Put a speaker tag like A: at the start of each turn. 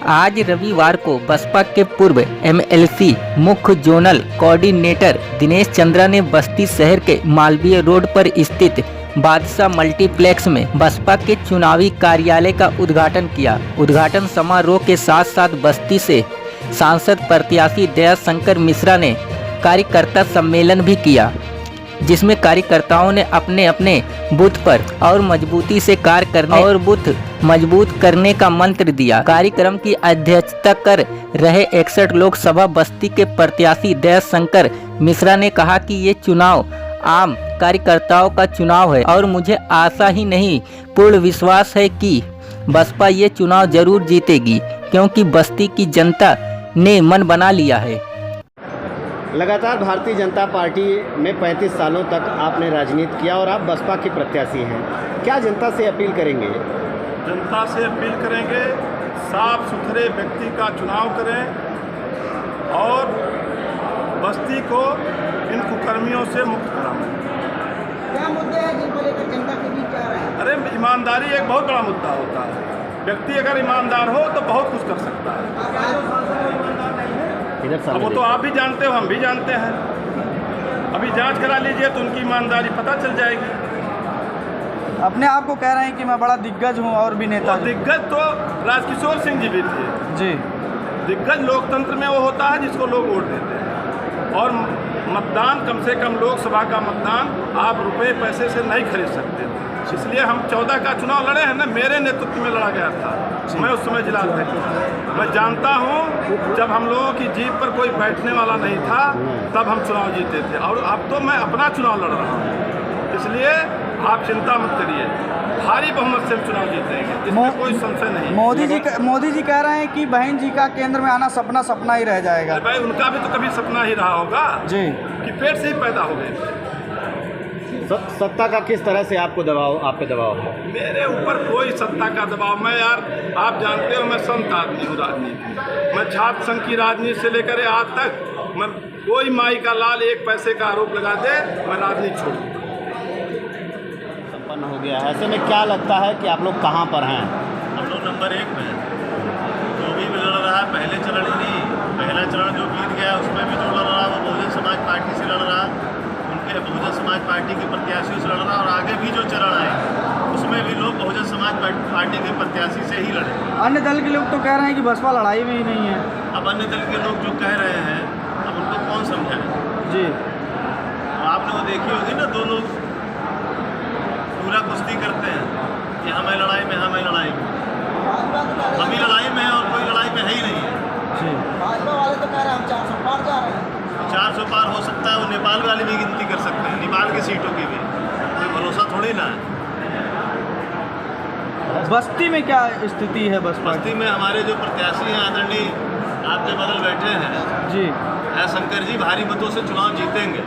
A: आज रविवार को बसपा के पूर्व एमएलसी मुख्य जोनल कोऑर्डिनेटर दिनेश चंद्रा ने बस्ती शहर के मालवीय रोड पर स्थित बादशाह मल्टीप्लेक्स में बसपा के चुनावी कार्यालय का उद्घाटन किया। उद्घाटन समारोह के साथ साथ बस्ती से सांसद प्रत्याशी दयाशंकर मिश्रा ने कार्यकर्ता सम्मेलन भी किया, जिसमें कार्यकर्ताओं ने अपने अपने बूथ पर और मजबूती से कार्य करने और बूथ मजबूत करने का मंत्र दिया। कार्यक्रम की अध्यक्षता कर रहे 61 लोकसभा बस्ती के प्रत्याशी दयाशंकर मिश्रा ने कहा कि ये चुनाव आम कार्यकर्ताओं का चुनाव है और मुझे आशा ही नहीं पूर्ण विश्वास है कि बसपा ये चुनाव जरूर जीतेगी, क्योंकि बस्ती की जनता ने मन बना लिया है।
B: लगातार भारतीय जनता पार्टी में 35 सालों तक आपने राजनीति किया और आप बसपा के प्रत्याशी हैं। क्या जनता से अपील करेंगे?
C: जनता से अपील करेंगे, साफ सुथरे व्यक्ति का चुनाव करें और बस्ती को इन कुकर्मियों से मुक्त कराएं।
D: क्या मुद्दे हैं जिनको लेकर जनता के बीच जा रहे हैं?
C: अरे ईमानदारी एक बहुत बड़ा मुद्दा होता है। व्यक्ति अगर ईमानदार हो तो बहुत कुछ कर सकता है। अब वो तो आप भी जानते हो, हम भी जानते हैं। अभी जांच करा लीजिए तो उनकी ईमानदारी पता चल जाएगी।
E: अपने आप को कह रहे हैं कि मैं बड़ा दिग्गज हूं और भी नेता।
C: दिग्गज तो राजकिशोर सिंह जी भी थे
E: जी।
C: दिग्गज लोकतंत्र में वो होता है जिसको लोग वोट देते हैं, और मतदान कम से कम लोकसभा का मतदान आप रुपए पैसे से नहीं खरीद सकते। इसलिए हम 14 का चुनाव लड़े हैं ना, मेरे नेतृत्व में लड़ा गया था। मैं उस समय जिला अध्यक्ष, मैं जानता हूँ जब हम लोगों की जीप पर कोई बैठने वाला नहीं था तब हम चुनाव जीते थे, और अब तो मैं अपना चुनाव लड़ रहा हूँ। इसलिए आप चिंता मत करिए, भारी बहुमत से हम चुनाव जीतेंगे, इसमें कोई संशय नहीं।
E: मोदी जी कह रहे हैं कि बहन जी का केंद्र में आना सपना ही रह जाएगा।
C: भाई उनका भी तो कभी सपना ही रहा होगा
E: जी
C: कि पेट से ही पैदा हो गए।
B: सत्ता का किस तरह से आपको दबाव, आप पे दबाव है?
C: मेरे ऊपर कोई सत्ता का दबाव, मैं यार आप जानते हो मैं संत आदमी हूँ राजनीति। मैं छात्र संघ की राजनीति से लेकर आज तक मैं कोई माई का लाल एक पैसे का आरोप लगा दे मैं राजनीति छोड़ दूँ।
B: संपन्न हो गया है, ऐसे में क्या लगता है कि आप लोग कहाँ पर हैं?
F: हम लोग नंबर 1 में जो भी लड़ रहा है, पहले चरण ही नहीं, पहला चरण जो जीत गया उसमें भी जो लड़ रहा वो बहुजन समाज पार्टी से लड़ रहा, उनके बहुजन समाज पार्टी के प्रत्याशियों से लड़ रहा, और आगे भी जो चरण आए उसमें भी लोग बहुजन समाज पार्टी के प्रत्याशी से ही लड़े।
E: अन्य दल के लोग तो कह रहे हैं कि बसपा लड़ाई में ही नहीं है।
F: अब अन्य दल के लोग जो कह रहे हैं अब उनको कौन समझाए जी। आपने वो देखी होगी ना, दो लोग पूरा कुश्ती करते हैं कि हमें लड़ाई में, हमें लड़ाई में, हम ही लड़ाई में है और कोई लड़ाई में है ही नहीं है जी।
D: भाजपा वाले तो कह रहे हैं हम 400 पार जा रहे हैं।
F: 400 पार हो सकता है, वो नेपाल वाली भी गिनती कर सकते हैं, नेपाल की सीटों की भी कोई भरोसा थोड़ी ना है।
E: बस्ती में क्या स्थिति है?
F: बस्ती में हमारे जो प्रत्याशी हैं आदरणीय आपके बगल बैठे हैं
E: जी,
F: दयाशंकर जी भारी मतों से चुनाव जीतेंगे।